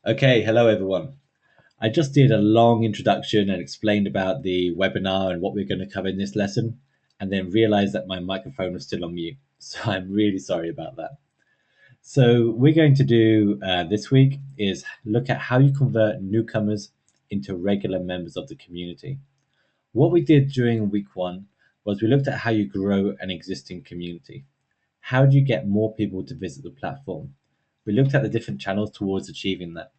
Okay, hello everyone. I just did a long introduction and explained about the webinar and what we're going to cover in this lesson, and then realized that my microphone was still on mute. So I'm really sorry about that. So we're going to do this week is look at how you convert newcomers into regular members of the community. What we did during week one was we looked at how you grow an existing community. How do you get more people to visit the platform? We looked at the different channels towards achieving that.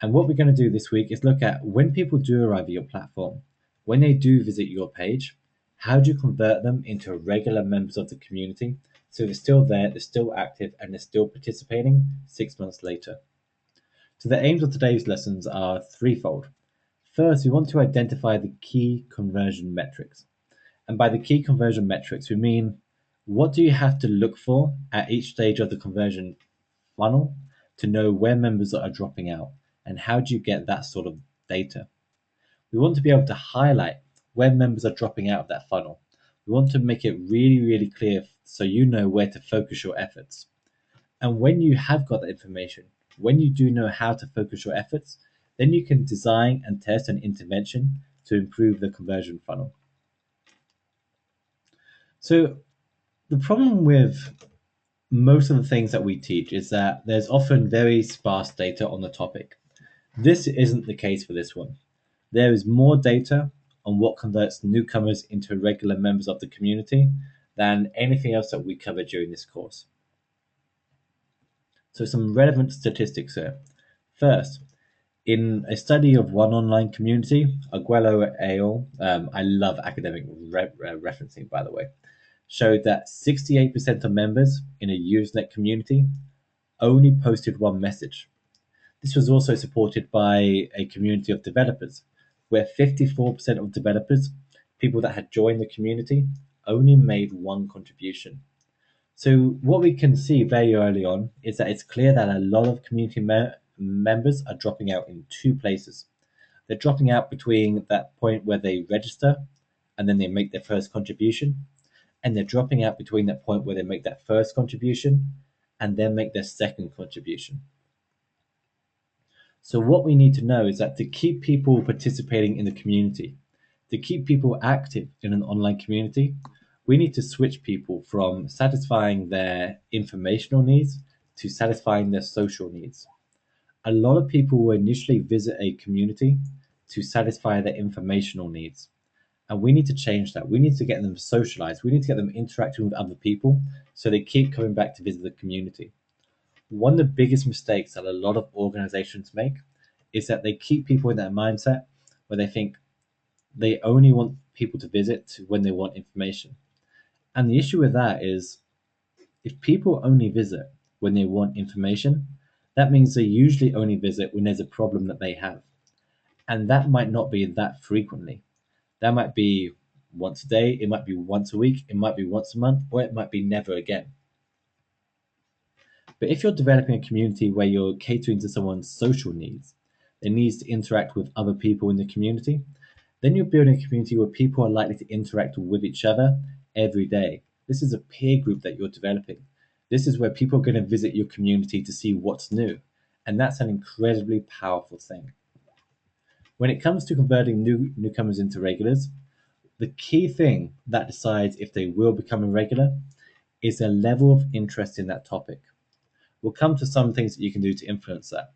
And what we're going to do this week is look at when people do arrive at your platform, when they do visit your page, how do you convert them into regular members of the community so they're still there, they're still active, and they're still participating 6 months later? So the aims of today's lessons are threefold. First, we want to identify the key conversion metrics. And by the key conversion metrics, we mean what do you have to look for at each stage of the conversion funnel to know where members are dropping out, and how do you get that sort of data? We want to be able to highlight where members are dropping out of that funnel. We want to make it really, really clear so you know where to focus your efforts. And when you have got that information, when you do know how to focus your efforts, then you can design and test an intervention to improve the conversion funnel. So the problem with most of the things that we teach is that there's often very sparse data on the topic. This isn't the case for this one. There is more data on what converts newcomers into regular members of the community than anything else that we cover during this course. So some relevant statistics here. First, in a study of one online community, Aguelo et al., I love academic referencing, by the way, showed that 68% of members in a Usenet community only posted one message. This was also supported by a community of developers, where 54% of developers, people that had joined the community, only made one contribution. So what we can see very early on is that it's clear that a lot of community members are dropping out in two places. They're dropping out between that point where they register and then they make their first contribution, and they're dropping out between that point where they make that first contribution and then make their second contribution. So what we need to know is that to keep people participating in the community, to keep people active in an online community, we need to switch people from satisfying their informational needs to satisfying their social needs. A lot of people will initially visit a community to satisfy their informational needs. And we need to change that. We need to get them socialized. We need to get them interacting with other people so they keep coming back to visit the community. One of the biggest mistakes that a lot of organizations make is that they keep people in that mindset where they think they only want people to visit when they want information. And the issue with that is if people only visit when they want information, that means they usually only visit when there's a problem that they have. And that might not be that frequently. That might be once a day, it might be once a week, it might be once a month, or it might be never again. But if you're developing a community where you're catering to someone's social needs, their needs to interact with other people in the community, then you're building a community where people are likely to interact with each other every day. This is a peer group that you're developing. This is where people are going to visit your community to see what's new. And that's an incredibly powerful thing. When it comes to converting newcomers into regulars, the key thing that decides if they will become a regular is their level of interest in that topic. We'll come to some things that you can do to influence that.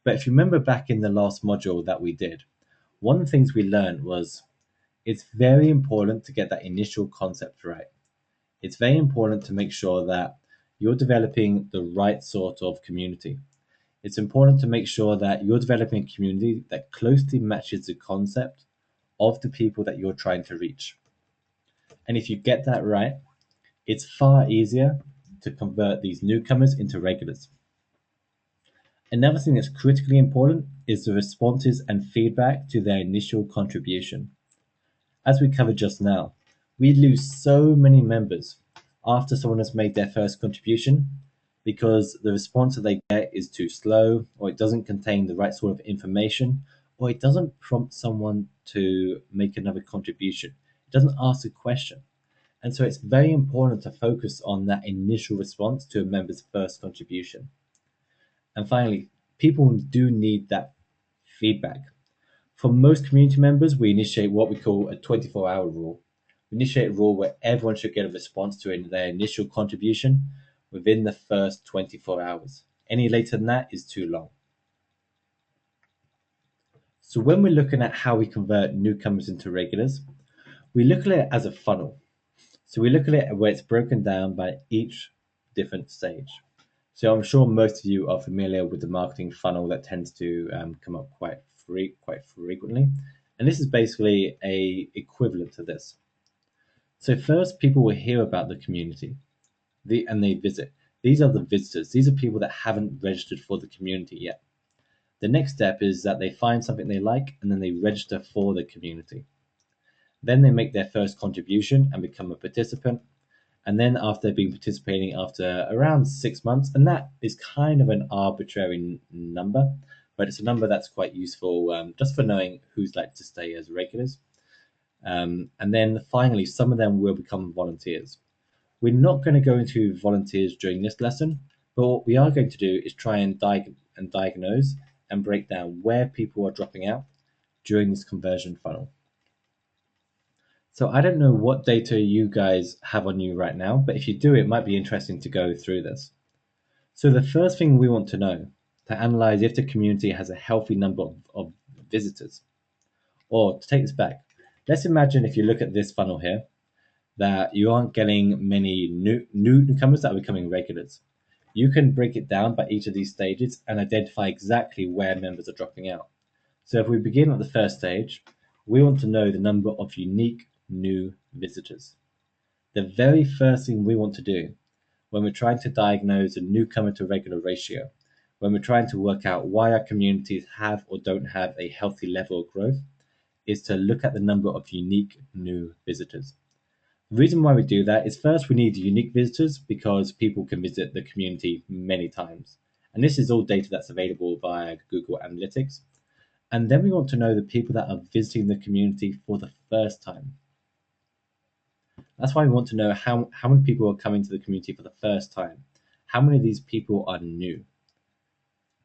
But if you remember back in the last module that we did, one of the things we learned was it's very important to get that initial concept right. It's very important to make sure that you're developing the right sort of community. It's important to make sure that you're developing a community that closely matches the concept of the people that you're trying to reach. And if you get that right, it's far easier to convert these newcomers into regulars. Another thing that's critically important is the responses and feedback to their initial contribution. As we covered just now, we lose so many members after someone has made their first contribution because the response that they get is too slow, or it doesn't contain the right sort of information, or it doesn't prompt someone to make another contribution. It doesn't ask a question. And so it's very important to focus on that initial response to a member's first contribution. And finally, people do need that feedback. For most community members, we initiate what we call a 24-hour rule. We initiate a rule where everyone should get a response to their initial contribution within the first 24 hours. Any later than that is too long. So when we're looking at how we convert newcomers into regulars, we look at it as a funnel. So we look at it where it's broken down by each different stage. So I'm sure most of you are familiar with the marketing funnel that tends to come up quite frequently. And this is basically a equivalent to this. So first, people will hear about the community, and they visit. These are the visitors. These are people that haven't registered for the community yet. The next step is that they find something they like, and then they register for the community. Then they make their first contribution and become a participant. And then after they've been participating after around 6 months, and that is kind of an arbitrary number, but it's a number that's quite useful just for knowing who's likely to stay as regulars. And then finally, some of them will become volunteers. We're not going to go into volunteers during this lesson, but what we are going to do is try and diagnose and break down where people are dropping out during this conversion funnel. So I don't know what data you guys have on you right now, but if you do, it might be interesting to go through this. So the first thing we want to know to analyze if the community has a healthy number of visitors. Or to take this back, let's imagine if you look at this funnel here, that you aren't getting many newcomers that are becoming regulars. You can break it down by each of these stages and identify exactly where members are dropping out. So if we begin at the first stage, we want to know the number of unique new visitors. The very first thing we want to do when we're trying to diagnose a newcomer to regular ratio, when we're trying to work out why our communities have or don't have a healthy level of growth, is to look at the number of unique new visitors. The reason why we do that is first we need unique visitors because people can visit the community many times. And this is all data that's available via Google Analytics. And then we want to know the people that are visiting the community for the first time. That's why we want to know how many people are coming to the community for the first time. How many of these people are new?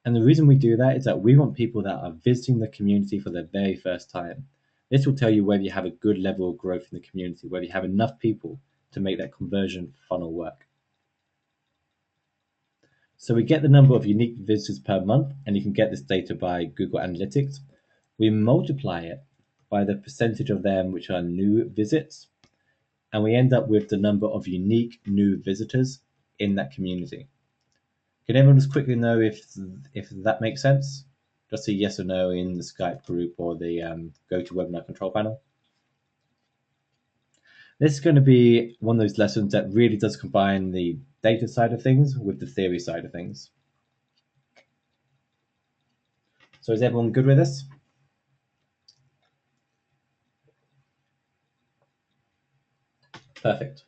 And the reason we do that is that we want people that are visiting the community for the very first time. This will tell you whether you have a good level of growth in the community, whether you have enough people to make that conversion funnel work. So we get the number of unique visitors per month, and you can get this data by Google Analytics. We multiply it by the percentage of them which are new visits, and we end up with the number of unique new visitors in that community. Can everyone just quickly know if that makes sense? Just a yes or no in the Skype group or the GoToWebinar control panel. This is going to be one of those lessons that really does combine the data side of things with the theory side of things. So is everyone good with this? Perfect.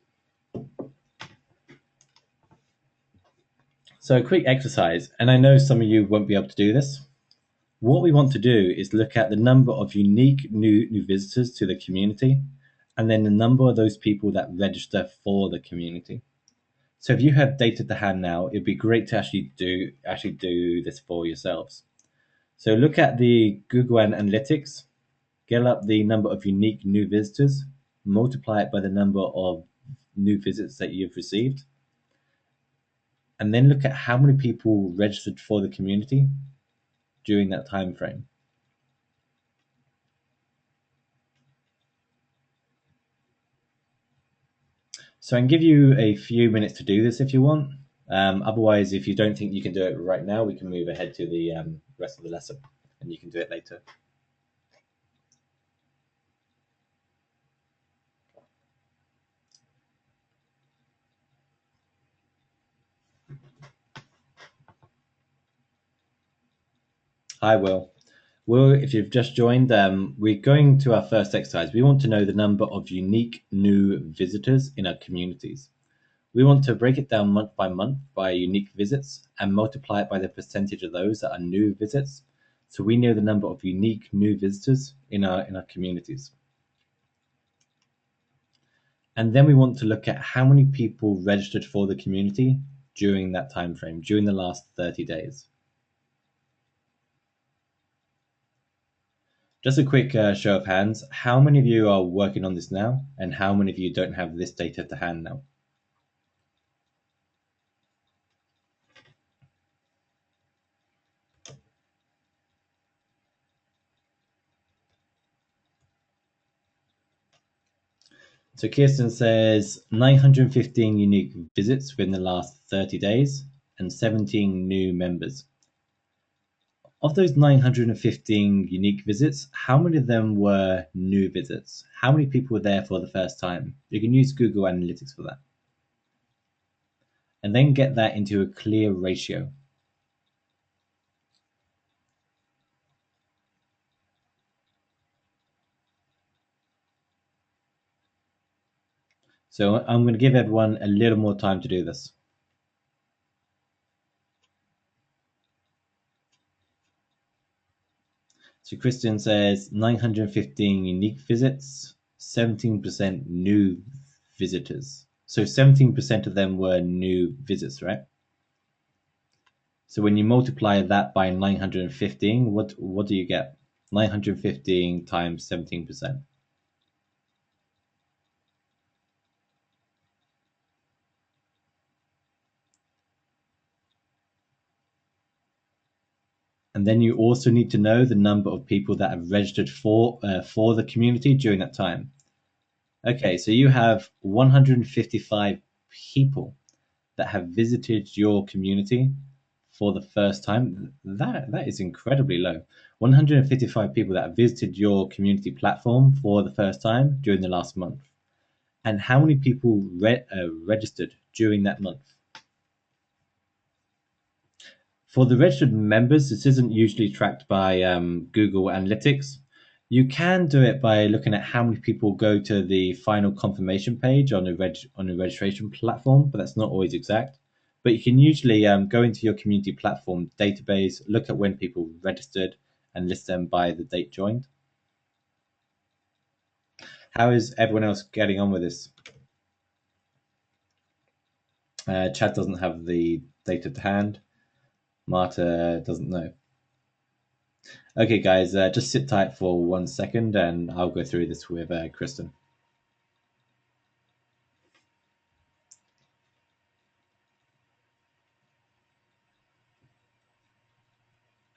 So a quick exercise, and I know some of you won't be able to do this. What we want to do is look at the number of unique new visitors to the community, and then the number of those people that register for the community. So if you have data to hand now, it'd be great to actually do this for yourselves. So look at the Google Analytics, get up the number of unique new visitors, multiply it by the number of new visits that you've received, and then look at how many people registered for the community during that time frame. So I can give you a few minutes to do this if you want. Otherwise, if you don't think you can do it right now, we can move ahead to the rest of the lesson and you can do it later. Hi, Will. Will, if you've just joined, we're going to our first exercise. We want to know the number of unique new visitors in our communities. We want to break it down month by unique visits and multiply it by the percentage of those that are new visits. So we know the number of unique new visitors in our communities. And then we want to look at how many people registered for the community during that time frame, during the last 30 days. Just a quick show of hands. How many of you are working on this now, and how many of you don't have this data to hand now? So Kirsten says 915 unique visits within the last 30 days and 17 new members. Of those 915 unique visits, how many of them were new visits? How many people were there for the first time? You can use Google Analytics for that. And then get that into a clear ratio. So I'm going to give everyone a little more time to do this. So Christian says 915 unique visits, 17% new visitors. So 17% of them were new visits, right? So when you multiply that by 915, what do you get? 915 times 17%. And then you also need to know the number of people that have registered for the community during that time. Okay, so you have 155 people that have visited your community for the first time. That is incredibly low. 155 people that have visited your community platform for the first time during the last month. And how many people registered during that month? For the registered members, this isn't usually tracked by Google Analytics. You can do it by looking at how many people go to the final confirmation page on a registration platform, but that's not always exact. But you can usually go into your community platform database, look at when people registered, and list them by the date joined. How is everyone else getting on with this? Chad doesn't have the data to hand. Marta doesn't know. Okay, guys, just sit tight for 1 second and I'll go through this with Kristen.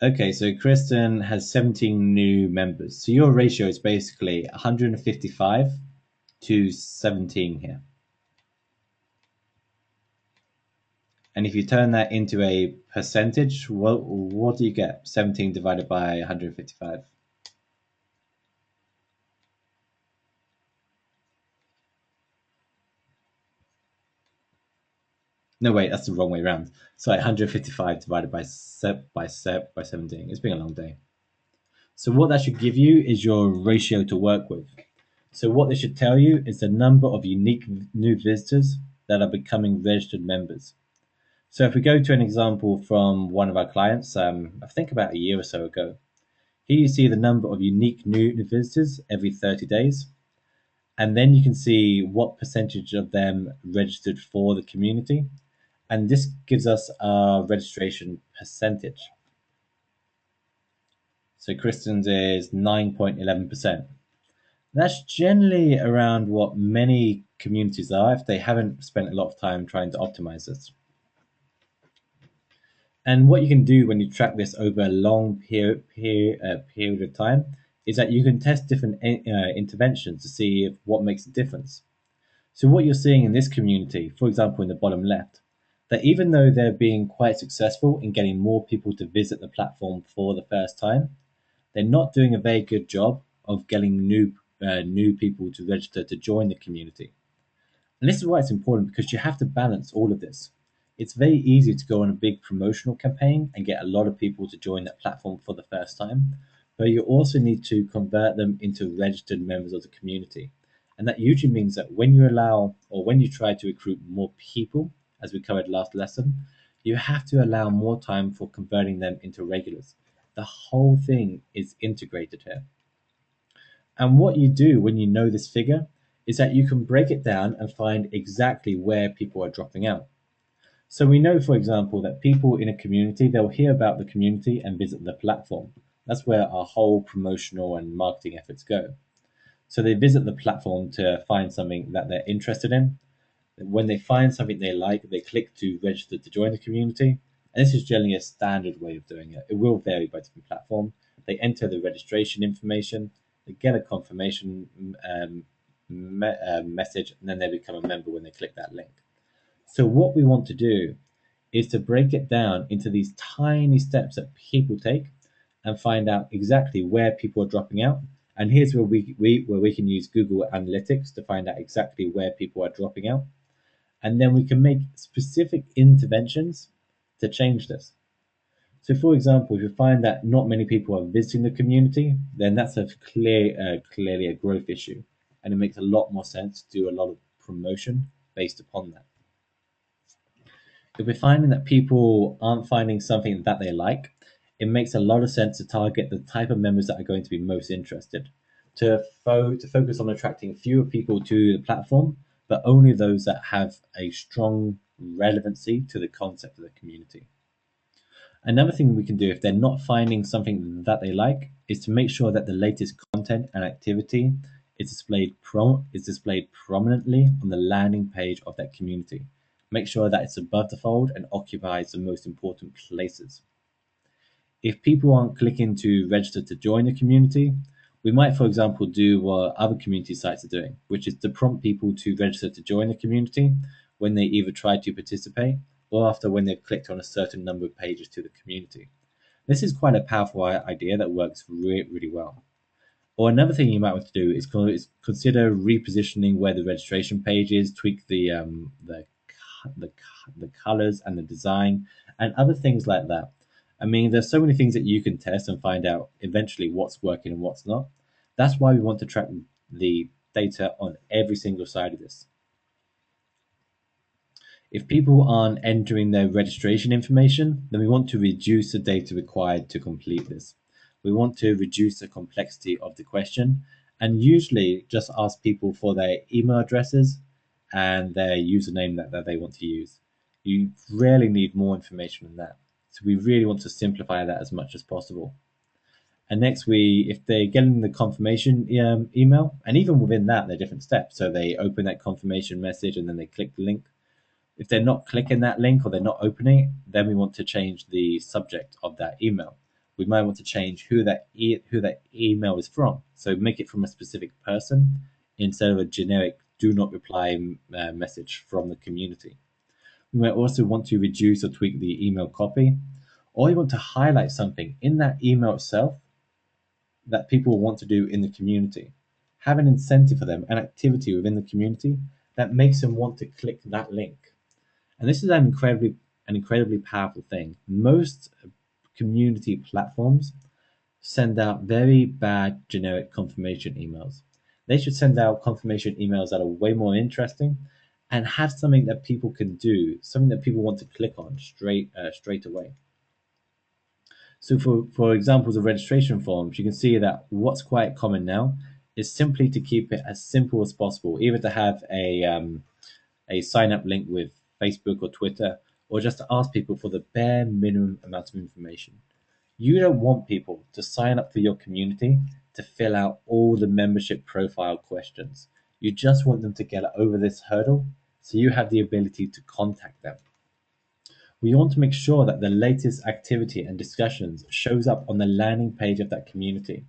Okay, so Kristen has 17 new members. So your ratio is basically 155 to 17 here. And if you turn that into a percentage, what do you get? 17 divided by 155. No, wait, that's the wrong way around. Sorry, 155 divided by 17. It's been a long day. So what that should give you is your ratio to work with. So what this should tell you is the number of unique new visitors that are becoming registered members. So if we go to an example from one of our clients, I think about a year or so ago, here you see the number of unique new visitors every 30 days. And then you can see what percentage of them registered for the community. And this gives us our registration percentage. So Kristen's is 9.11%. That's generally around what many communities are if they haven't spent a lot of time trying to optimize this. And what you can do when you track this over a long period of time is that you can test different interventions to see what makes a difference. So what you're seeing in this community, for example, in the bottom left, that even though they're being quite successful in getting more people to visit the platform for the first time, they're not doing a very good job of getting new people to register to join the community. And this is why it's important because you have to balance all of this. It's very easy to go on a big promotional campaign and get a lot of people to join that platform for the first time, but you also need to convert them into registered members of the community. And that usually means that when you allow or when you try to recruit more people, as we covered last lesson, you have to allow more time for converting them into regulars. The whole thing is integrated here. And what you do when you know this figure is that you can break it down and find exactly where people are dropping out. So we know, for example, that people in a community, they'll hear about the community and visit the platform, That's where our whole promotional and marketing efforts go. So they visit the platform to find something that they're interested in. When they find something they like, they click to register to join the community. And this is generally a standard way of doing it. It will vary by different platform. They enter the registration information, they get a confirmation message, and then they become a member when they click that link. So what we want to do is to break it down into these tiny steps that people take and find out exactly where people are dropping out. And here's where we can use Google Analytics to find out exactly where people are dropping out. And then we can make specific interventions to change this. So, for example, if you find that not many people are visiting the community, then that's clearly a growth issue, and it makes a lot more sense to do a lot of promotion based upon that. If we're finding that people aren't finding something that they like, it makes a lot of sense to target the type of members that are going to be most interested. To focus on attracting fewer people to the platform, but only those that have a strong relevancy to the concept of the community. Another thing we can do if they're not finding something that they like is to make sure that the latest content and activity is displayed prominently on the landing page of that community. Make sure that it's above the fold and occupies the most important places. If people aren't clicking to register to join the community, we might, for example, do what other community sites are doing, which is to prompt people to register to join the community when they either try to participate or after when they've clicked on a certain number of pages to the community. This is quite a powerful idea that works really well. Or another thing you might want to do is consider repositioning where the registration page is, tweak the the colors and the design and other things like that. I mean, there's so many things that you can test and find out eventually what's working and what's not. That's why we want to track the data on every single side of this. If people aren't entering their registration information, then we want to reduce the data required to complete this. We want to reduce the complexity of the question and usually just ask people for their email addresses and their username that they want to use. You rarely need more information than that. So we really want to simplify that as much as possible. And next, if they're getting the confirmation email, and even within that, there are different steps. So they open that confirmation message and then they click the link. If they're not clicking that link or they're not opening it, then we want to change the subject of that email. We might want to change who that email is from. So make it from a specific person instead of a generic "do not reply" message from the community. We might also want to reduce or tweak the email copy, or you want to highlight something in that email itself that people want to do in the community. Have an incentive for them, an activity within the community that makes them want to click that link. And this is an incredibly powerful thing. Most community platforms send out very bad generic confirmation emails. They should send out confirmation emails that are way more interesting and have something that people can do, something that people want to click on straight away. So for examples of registration forms, you can see that what's quite common now is simply to keep it as simple as possible, either to have a sign up link with Facebook or Twitter, or just to ask people for the bare minimum amount of information. You don't want people to sign up for your community to fill out all the membership profile questions. You just want them to get over this hurdle so you have the ability to contact them. We want to make sure that the latest activity and discussions shows up on the landing page of that community.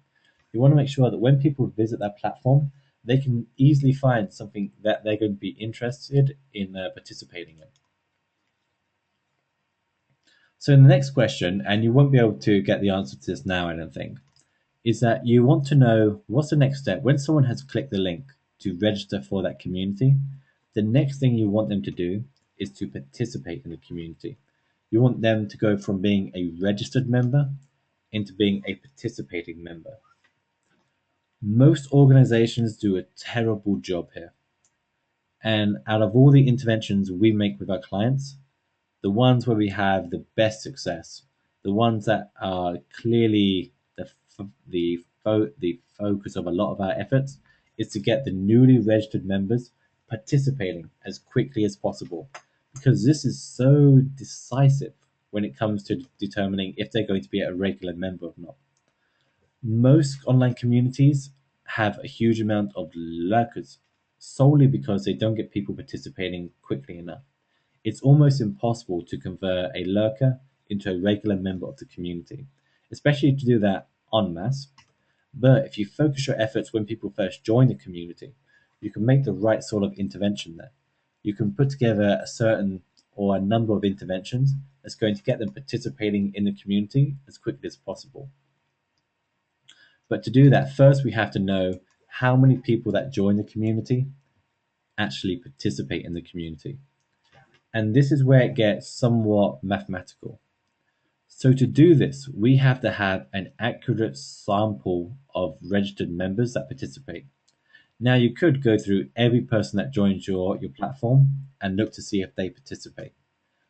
We want to make sure that when people visit that platform, they can easily find something that they're going to be interested in participating in. So, in the next question, and you won't be able to get the answer to this now, I don't think, is that you want to know what's the next step when someone has clicked the link to register for that community. The next thing you want them to do is to participate in the community. You want them to go from being a registered member into being a participating member. Most organizations do a terrible job here. And out of all the interventions we make with our clients, the ones where we have the best success, the ones that are clearly the focus of a lot of our efforts, is to get the newly registered members participating as quickly as possible, because this is so decisive when it comes to determining if they're going to be a regular member or not. Most online communities have a huge amount of lurkers solely because they don't get people participating quickly enough. It's almost impossible to convert a lurker into a regular member of the community, especially to do that en masse. But if you focus your efforts when people first join the community, you can make the right sort of intervention there. You can put together a certain or a number of interventions that's going to get them participating in the community as quickly as possible. But to do that, first we have to know how many people that join the community actually participate in the community. And this is where it gets somewhat mathematical. So to do this, we have to have an accurate sample of registered members that participate. Now you could go through every person that joins your platform and look to see if they participate.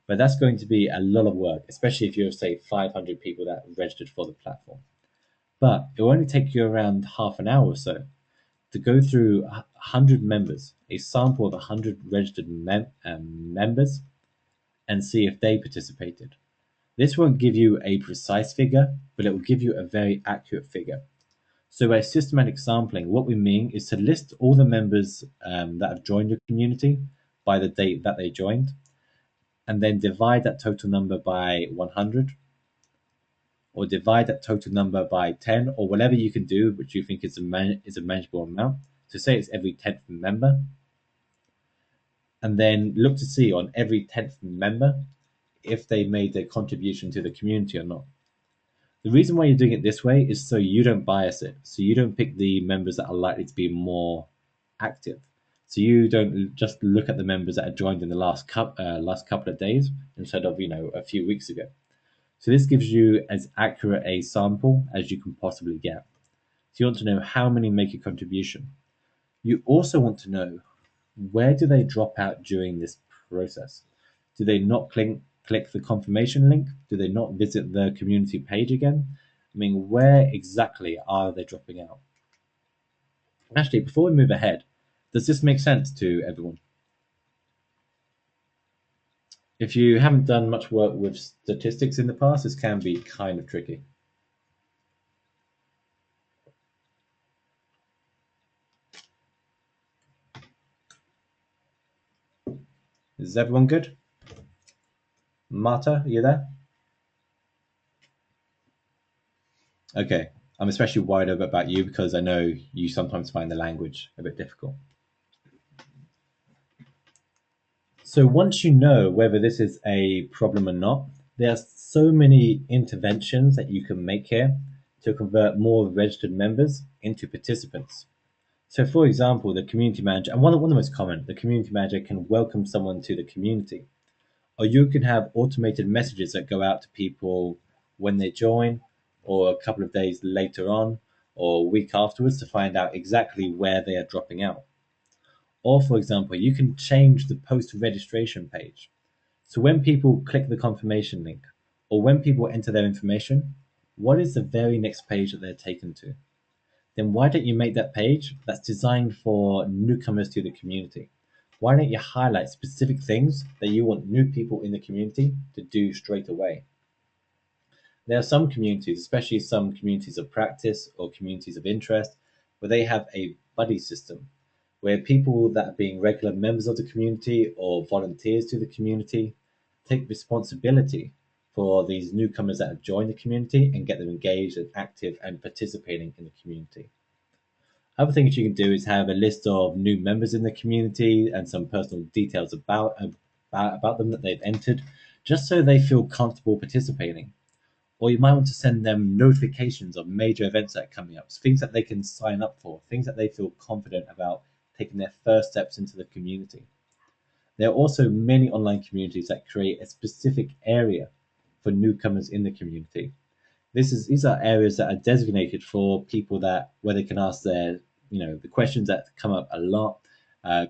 But that's going to be a lot of work, especially if you have, say, 500 people that registered for the platform. But it will only take you around half an hour or so to go through 100 members, a sample of 100 registered members, and see if they participated. This won't give you a precise figure, but it will give you a very accurate figure. So by systematic sampling, what we mean is to list all the members that have joined your community by the date that they joined, and then divide that total number by 100, or divide that total number by 10, or whatever you can do, which you think is a manageable amount. So say it's every 10th member, and then look to see on every 10th member if they made their contribution to the community or not. The reason why you're doing it this way is so you don't bias it. So you don't pick the members that are likely to be more active. So you don't just look at the members that have joined in the last couple of days instead of a few weeks ago. So this gives you as accurate a sample as you can possibly get. So you want to know how many make a contribution. You also want to know, where do they drop out during this process? Do they not click the confirmation link? Do they not visit the community page again? I mean, where exactly are they dropping out? Actually, before we move ahead, does this make sense to everyone? If you haven't done much work with statistics in the past, this can be kind of tricky. Is everyone good? Marta, are you there? Okay. I'm especially worried about you because I know you sometimes find the language a bit difficult. So once you know whether this is a problem or not, there are so many interventions that you can make here to convert more registered members into participants. So for example, the community manager, and one of the most common, the community manager can welcome someone to the community. Or you can have automated messages that go out to people when they join, or a couple of days later on, or a week afterwards to find out exactly where they are dropping out. Or, for example, you can change the post registration page. So when people click the confirmation link, or when people enter their information, what is the very next page that they're taken to? Then why don't you make that page that's designed for newcomers to the community? Why don't you highlight specific things that you want new people in the community to do straight away? There are some communities, especially some communities of practice or communities of interest, where they have a buddy system where people that are being regular members of the community or volunteers to the community take responsibility for these newcomers that have joined the community and get them engaged and active and participating in the community. Other things you can do is have a list of new members in the community and some personal details about them that they've entered, just so they feel comfortable participating. Or you might want to send them notifications of major events that are coming up, things that they can sign up for, things that they feel confident about taking their first steps into the community. There are also many online communities that create a specific area for newcomers in the community. These are areas that are designated for people that where they can ask the questions that come up a lot,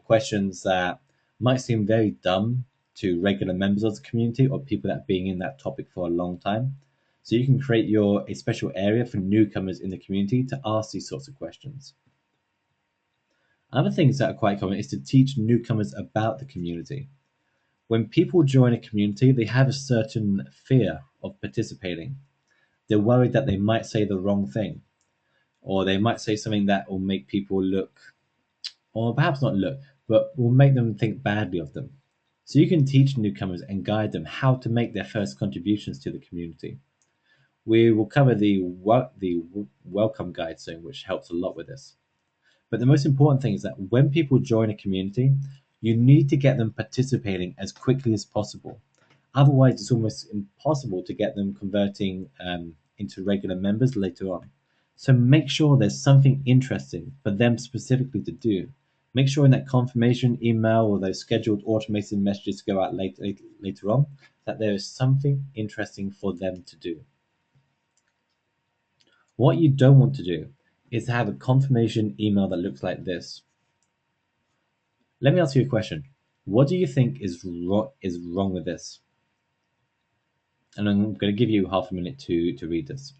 questions that might seem very dumb to regular members of the community or people that have been in that topic for a long time. So you can create a special area for newcomers in the community to ask these sorts of questions. Other things that are quite common is to teach newcomers about the community. When people join a community, they have a certain fear of participating. They're worried that they might say the wrong thing. or they might say something that will make people look, or perhaps not look, but will make them think badly of them. So you can teach newcomers and guide them how to make their first contributions to the community. We will cover the welcome guide soon, which helps a lot with this. But the most important thing is that when people join a community, you need to get them participating as quickly as possible. Otherwise, it's almost impossible to get them converting into regular members later on. So make sure there's something interesting for them specifically to do. Make sure in that confirmation email or those scheduled automated messages go out later on that there is something interesting for them to do. What you don't want to do is to have a confirmation email that looks like this. Let me ask you a question. What do you think is wrong with this? And I'm going to give you half a minute to read this.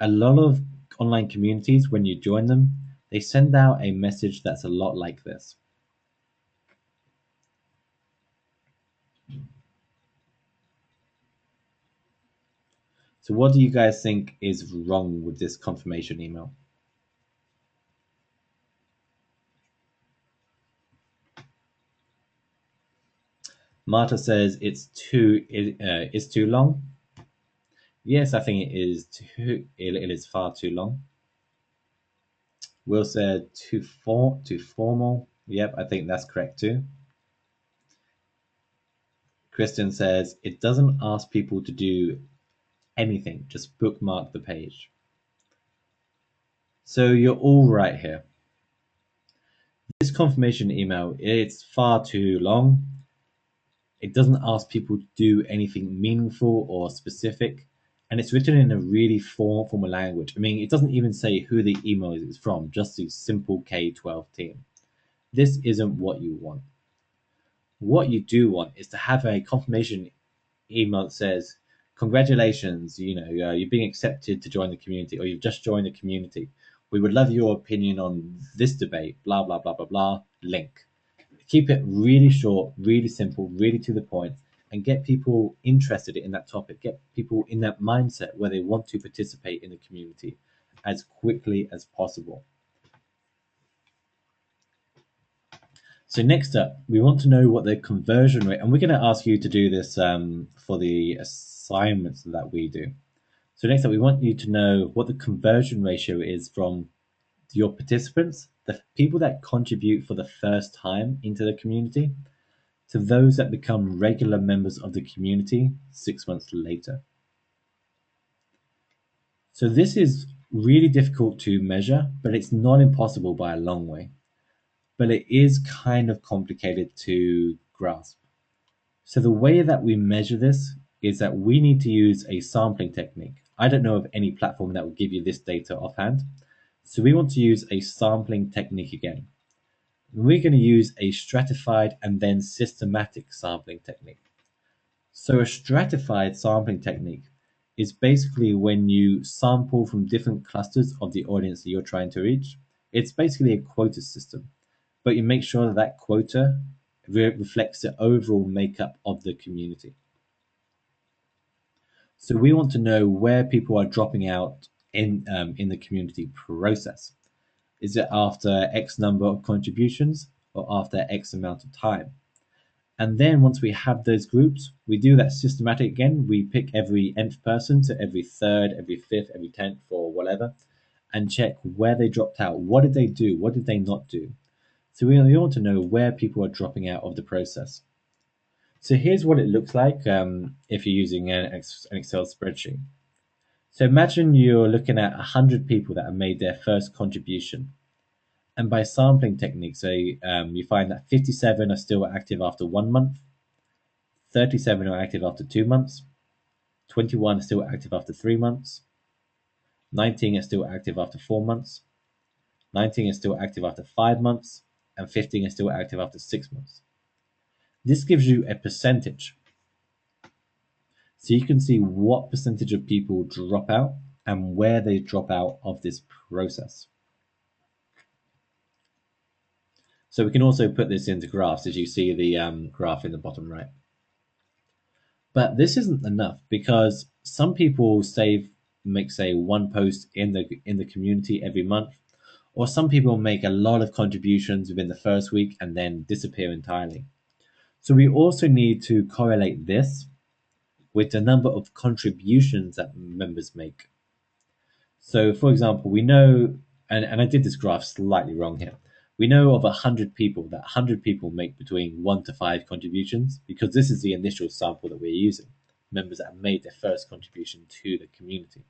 A lot of online communities, when you join them, they send out a message that's a lot like this. So what do you guys think is wrong with this confirmation email? Marta says it's too long. Yes, I think it is far too long. Will said too formal. Yep, I think that's correct too. Kristen says it doesn't ask people to do anything, just bookmark the page. So you're all right here. This confirmation email, it's far too long. It doesn't ask people to do anything meaningful or specific, and it's written in a really formal language. I mean, it doesn't even say who the email is from, just the simple K-12 team. This isn't what you want. What you do want is to have a confirmation email that says, congratulations, you're being accepted to join the community, or you've just joined the community. We would love your opinion on this debate, blah, blah, blah, blah, blah, link. Keep it really short, really simple, really to the point, and get people interested in that topic. Get people in that mindset where they want to participate in the community as quickly as possible. So next up, we want to know what the conversion rate, and we're going to ask you to do this for the assignments that we do. So next up, we want you to know what the conversion ratio is from your participants, the people that contribute for the first time into the community, to those that become regular members of the community 6 months later. So this is really difficult to measure, but it's not impossible by a long way. But it is kind of complicated to grasp. So the way that we measure this is that we need to use a sampling technique. I don't know of any platform that will give you this data offhand. So we want to use a sampling technique again. We're going to use a stratified and then systematic sampling technique. So a stratified sampling technique is basically when you sample from different clusters of the audience that you're trying to reach. It's basically a quota system, but you make sure that that quota reflects the overall makeup of the community. So we want to know where people are dropping out in the community process. Is it after X number of contributions or after X amount of time? And then once we have those groups, we do that systematic again. We pick every nth person, so every third, every fifth, every 10th, or whatever, and check where they dropped out. What did they do? What did they not do? So we want to know where people are dropping out of the process. So here's what it looks like if you're using an Excel spreadsheet. So imagine you're looking at 100 people that have made their first contribution. And by sampling techniques, so you find that 57 are still active after 1 month, 37 are active after 2 months, 21 are still active after 3 months, 19 are still active after 4 months, 19 is still active after 5 months, and 15 is still active after 6 months. This gives you a percentage. So you can see what percentage of people drop out and where they drop out of this process. So we can also put this into graphs, as you see the graph in the bottom right. But this isn't enough because some people save make say one post in the community every month, or some people make a lot of contributions within the first week and then disappear entirely. So we also need to correlate this with the number of contributions that members make. So, for example, we know, and I did this graph slightly wrong here. We know of 100 people that 100 people make between 1 to 5 contributions because this is the initial sample that we're using, members that have made their first contribution to the community.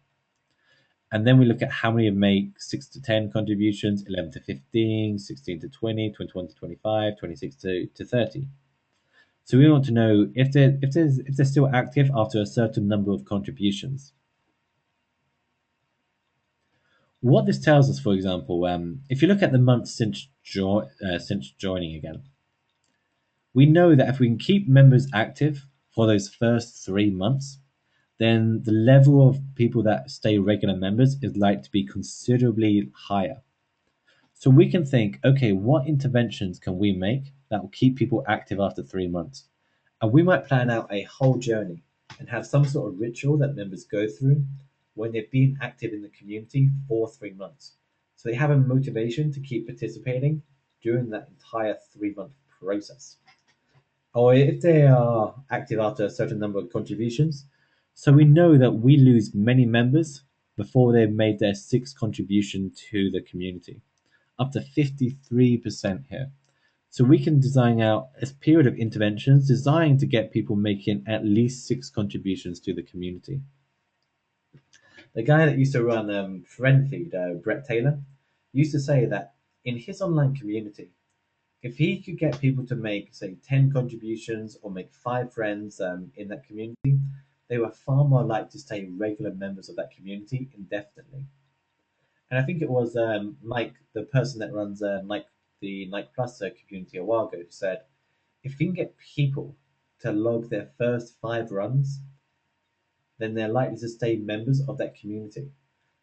And then we look at how many make 6 to 10 contributions, 11 to 15, 16 to 20, 21 to 25, 26 to 30. So we want to know if they're still active after a certain number of contributions. What this tells us, for example, if you look at the months since joining again, we know that if we can keep members active for those first 3 months, then the level of people that stay regular members is likely to be considerably higher. So we can think, okay, what interventions can we make that will keep people active after 3 months? And we might plan out a whole journey and have some sort of ritual that members go through when they've been active in the community for 3 months. So they have a motivation to keep participating during that entire 3 month process. Or if they are active after a certain number of contributions, so we know that we lose many members before they've made their sixth contribution to the community, up to 53% here. So we can design out a period of interventions designed to get people making at least 6 contributions to the community. The guy that used to run FriendFeed, Brett Taylor, used to say that in his online community, if he could get people to make, say, 10 contributions or make 5 friends in that community, they were far more likely to stay regular members of that community indefinitely. And I think it was Mike, the person that runs the Nike Plus community a while ago, who said, if you can get people to log their first 5 runs, then they're likely to stay members of that community.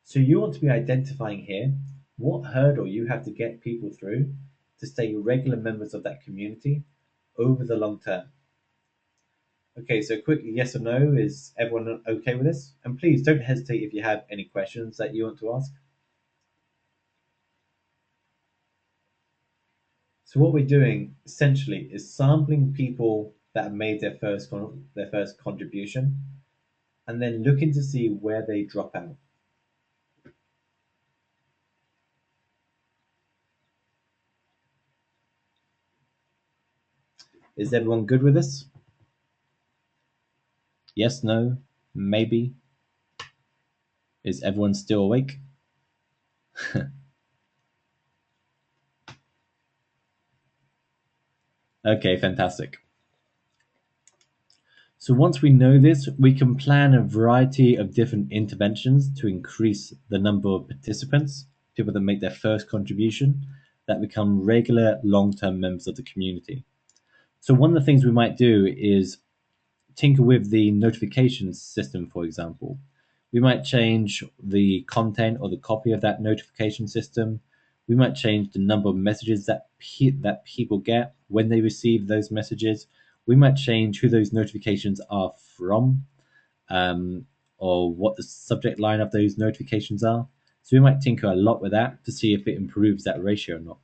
So you want to be identifying here what hurdle you have to get people through to stay regular members of that community over the long term. Okay, so quickly, yes or no, is everyone okay with this? And please don't hesitate if you have any questions that you want to ask. So what we're doing essentially is sampling people that have made their first contribution, and then looking to see where they drop out. Is everyone good with this? Yes, no, maybe. Is everyone still awake? Okay, fantastic. So once we know this, we can plan a variety of different interventions to increase the number of participants, people that make their first contribution, that become regular long-term members of the community. So one of the things we might do is tinker with the notification system, for example. We might change the content or the copy of that notification system. We might change the number of messages that people get when they receive those messages. We might change who those notifications are from, or what the subject line of those notifications are. So we might tinker a lot with that to see if it improves that ratio or not.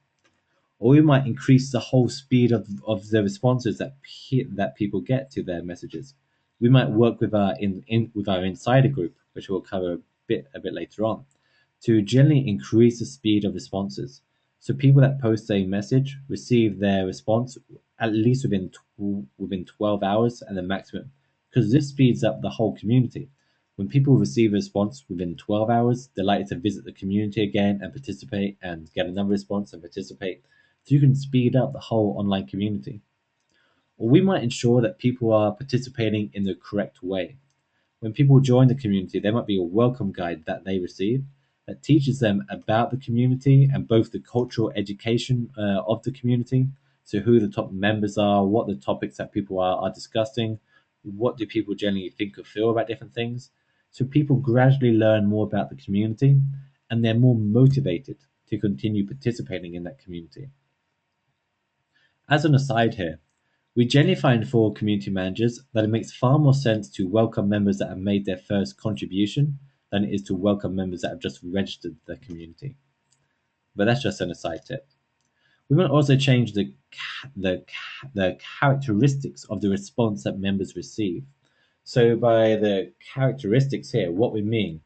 Or we might increase the whole speed of the responses that people get to their messages. We might work with with our insider group, which we'll cover a bit later on, to generally increase the speed of responses. So people that post a message receive their response at least within 12 hours and the maximum, because this speeds up the whole community. When people receive a response within 12 hours, they're likely to visit the community again and participate and get another response and participate. So you can speed up the whole online community. Or we might ensure that people are participating in the correct way. When people join the community, there might be a welcome guide that they receive that teaches them about the community and both the cultural education of the community. So who the top members are, what the topics that people are discussing, what do people generally think or feel about different things. So people gradually learn more about the community and they're more motivated to continue participating in that community. As an aside here, we generally find for community managers that it makes far more sense to welcome members that have made their first contribution than it is to welcome members that have just registered the community. But that's just an aside tip. We want to also change the characteristics of the response that members receive. So by the characteristics here, what we mean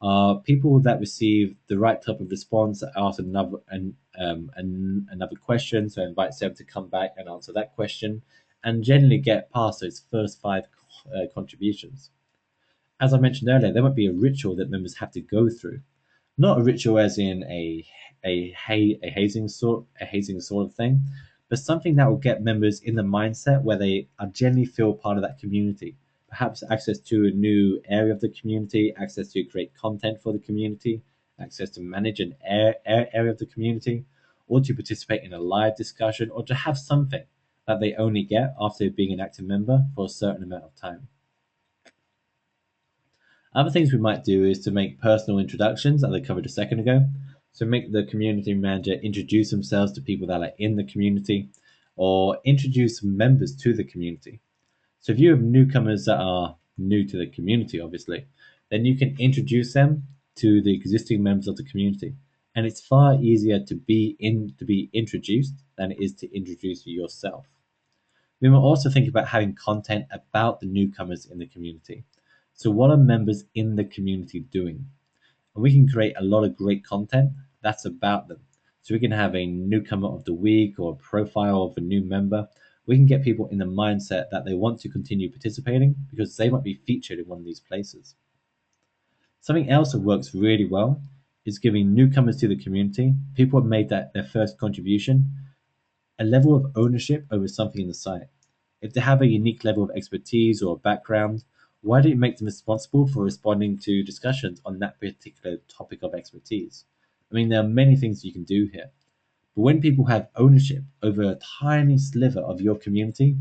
are people that receive the right type of response that ask another question, so invites them to come back and answer that question, and generally get past those first five contributions. As I mentioned earlier, there might be a ritual that members have to go through, not a ritual as in a hazing sort of thing, but something that will get members in the mindset where they are generally feel part of that community. Perhaps access to a new area of the community, access to create content for the community, access to manage an area of the community, or to participate in a live discussion, or to have something that they only get after being an active member for a certain amount of time. Other things we might do is to make personal introductions, as I covered a second ago. So make the community manager introduce themselves to people that are in the community, or introduce members to the community. So if you have newcomers that are new to the community, obviously, then you can introduce them to the existing members of the community. And it's far easier to be introduced than it is to introduce yourself. We will also think about having content about the newcomers in the community. So, what are members in the community doing? And we can create a lot of great content that's about them. So, we can have a newcomer of the week or a profile of a new member. We can get people in the mindset that they want to continue participating because they might be featured in one of these places. Something else that works really well is giving newcomers to the community, people who have made that their first contribution, a level of ownership over something in the site. If they have a unique level of expertise or background, why don't you make them responsible for responding to discussions on that particular topic of expertise? I mean, there are many things you can do here. But when people have ownership over a tiny sliver of your community,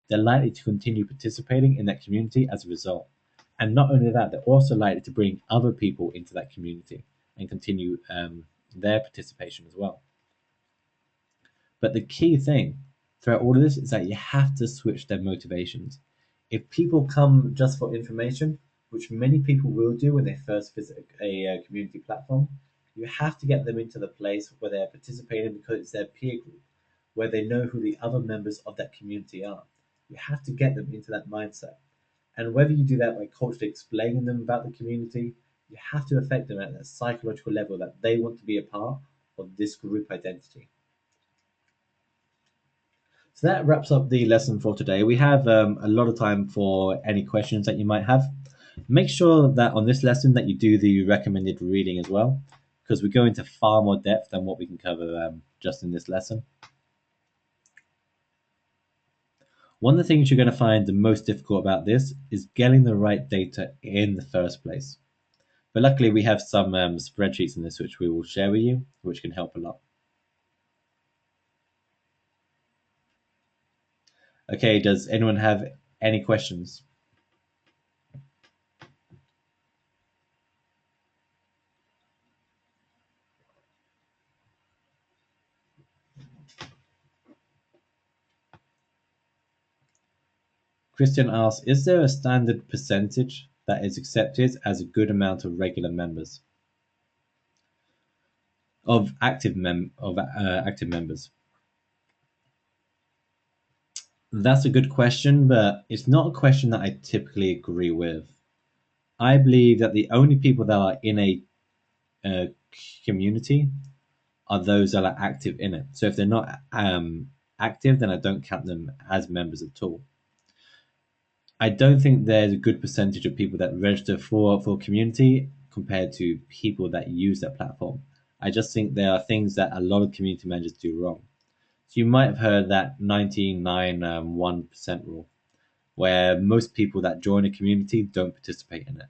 they're likely to continue participating in that community as a result. And not only that, they're also likely to bring other people into that community and continue their participation as well. But the key thing throughout all of this is that you have to switch their motivations. If people come just for information, which many people will do when they first visit a community platform, you have to get them into the place where they're participating because it's their peer group, where they know who the other members of that community are. You have to get them into that mindset. And whether you do that by culturally explaining them about the community, you have to affect them at that psychological level that they want to be a part of this group identity. So that wraps up the lesson for today. We have a lot of time for any questions that you might have. Make sure that on this lesson that you do the recommended reading as well, because we go into far more depth than what we can cover just in this lesson. One of the things you're going to find the most difficult about this is getting the right data in the first place. But luckily we have some spreadsheets in this which we will share with you, which can help a lot. Okay, does anyone have any questions? Christian asks, is there a standard percentage that is accepted as a good amount of regular members of active members? That's a good question, but it's not a question that I typically agree with. I believe that the only people that are in a community are those that are active in it. So if they're not active, then I don't count them as members at all. I don't think there's a good percentage of people that register for community compared to people that use that platform. I just think there are things that a lot of community managers do wrong. So you might have heard that 99.1% rule, where most people that join a community don't participate in it.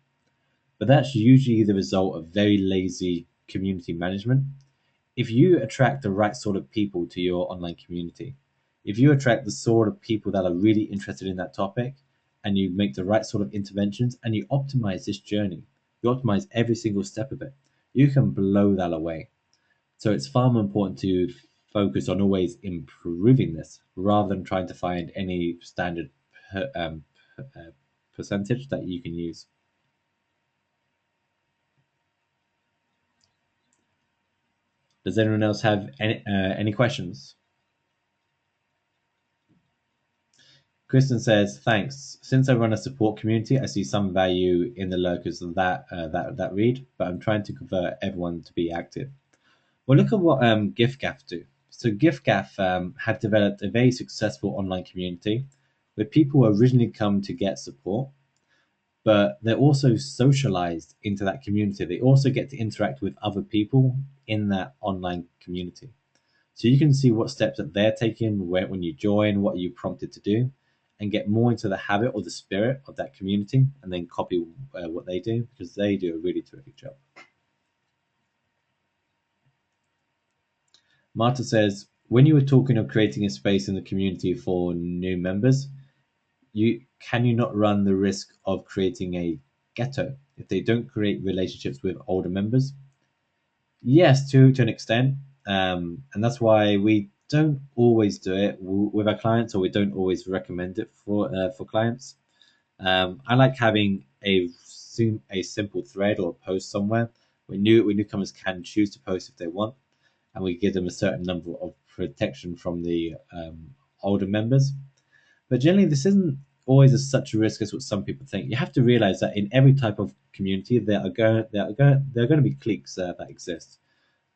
But that's usually the result of very lazy community management. If you attract the right sort of people to your online community, if you attract the sort of people that are really interested in that topic, and you make the right sort of interventions and you optimize this journey, you optimize every single step of it, you can blow that away. So it's far more important to focus on always improving this rather than trying to find any standard per, um, percentage that you can use. Does anyone else have any questions? Kristen says, "Thanks. Since I run a support community, I see some value in the lurkers that read, but I'm trying to convert everyone to be active." Well, look at what GiftGaff do. So GiftGaff have developed a very successful online community where people originally come to get support, but they're also socialized into that community. They also get to interact with other people in that online community. So you can see what steps that they're taking when you join, what you prompted to do, and get more into the habit or the spirit of that community, and then copy what they do because they do a really terrific job. Marta says, when you were talking of creating a space in the community for new members, you not run the risk of creating a ghetto if they don't create relationships with older members? Yes, to an extent, and that's why we don't always do it with our clients, or we don't always recommend it for clients. I like having a simple thread or a post somewhere where newcomers can choose to post if they want, and we give them a certain number of protection from the older members. But generally, this isn't always as such a risk as what some people think. You have to realize that in every type of community, there are going to be cliques that exist.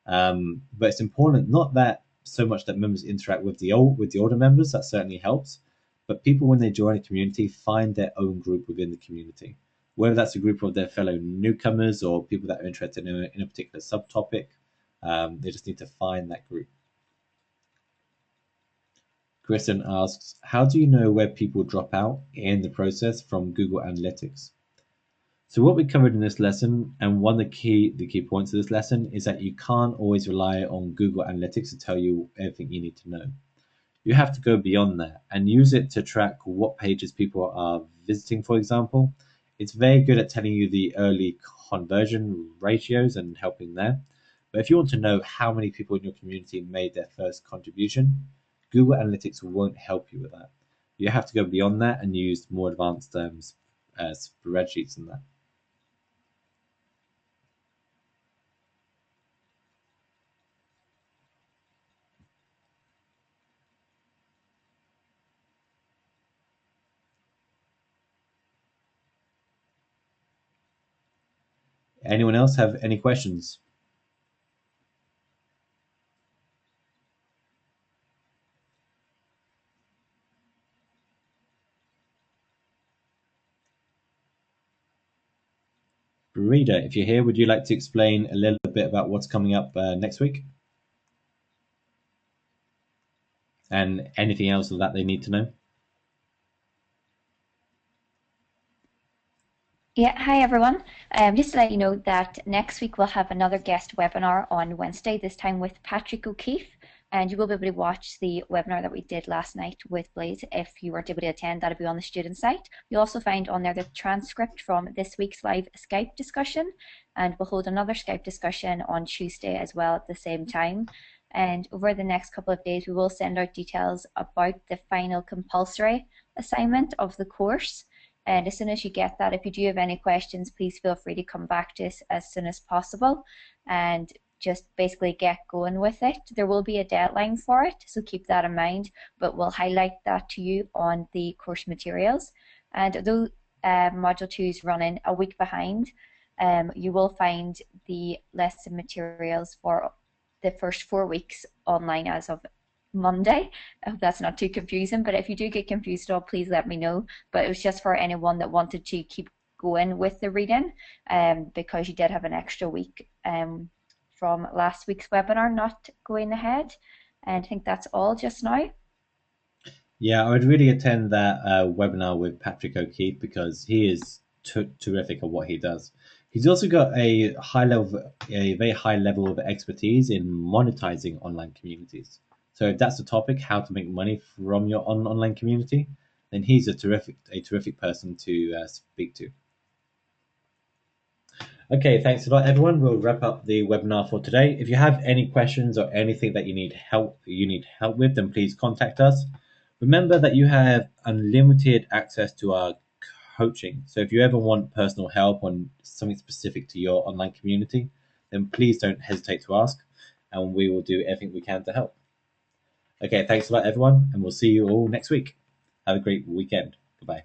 But it's important not that so much that members interact with the older members. That certainly helps. But people, when they join a community, find their own group within the community, whether that's a group of their fellow newcomers or people that are interested in a particular subtopic. They just need to find that group. Kristen asks, how do you know where people drop out in the process from Google Analytics? So what we covered in this lesson, and one of the key points of this lesson, is that you can't always rely on Google Analytics to tell you everything you need to know. You have to go beyond that and use it to track what pages people are visiting, for example. It's very good at telling you the early conversion ratios and helping there. But if you want to know how many people in your community made their first contribution, Google Analytics won't help you with that. You have to go beyond that and use more advanced spreadsheets than that. Anyone else have any questions? Rita, if you're here, would you like to explain a little bit about what's coming up next week and anything else that they need to know? Yeah, hi everyone. Just to let you know that next week we'll have another guest webinar on Wednesday, this time with Patrick O'Keefe, and you will be able to watch the webinar that we did last night with Blaze. If you weren't able to attend, that'll be on the student site. You'll also find on there the transcript from this week's live Skype discussion, and we'll hold another Skype discussion on Tuesday as well at the same time. And over the next couple of days, we will send out details about the final compulsory assignment of the course. And as soon as you get that, if you do have any questions, please feel free to come back to us as soon as possible and just basically get going with it. There will be a deadline for it, so keep that in mind, but we'll highlight that to you on the course materials. And though Module 2 is running a week behind, you will find the lesson materials for the first 4 weeks online as of Monday. I hope that's not too confusing, but if you do get confused at all, please let me know. But it was just for anyone that wanted to keep going with the reading, because you did have an extra week from last week's webinar not going ahead. And I think that's all just now. Yeah, I would really attend that webinar with Patrick O'Keefe because he is terrific at what he does. He's also got a very high level of expertise in monetizing online communities. So if that's the topic, how to make money from your online community, then he's a terrific person to speak to. Okay, thanks a lot, everyone. We'll wrap up the webinar for today. If you have any questions or anything that you need help with, then please contact us. Remember that you have unlimited access to our coaching. So if you ever want personal help on something specific to your online community, then please don't hesitate to ask. and we will do everything we can to help. Okay, thanks a lot, everyone, and we'll see you all next week. Have a great weekend. Goodbye.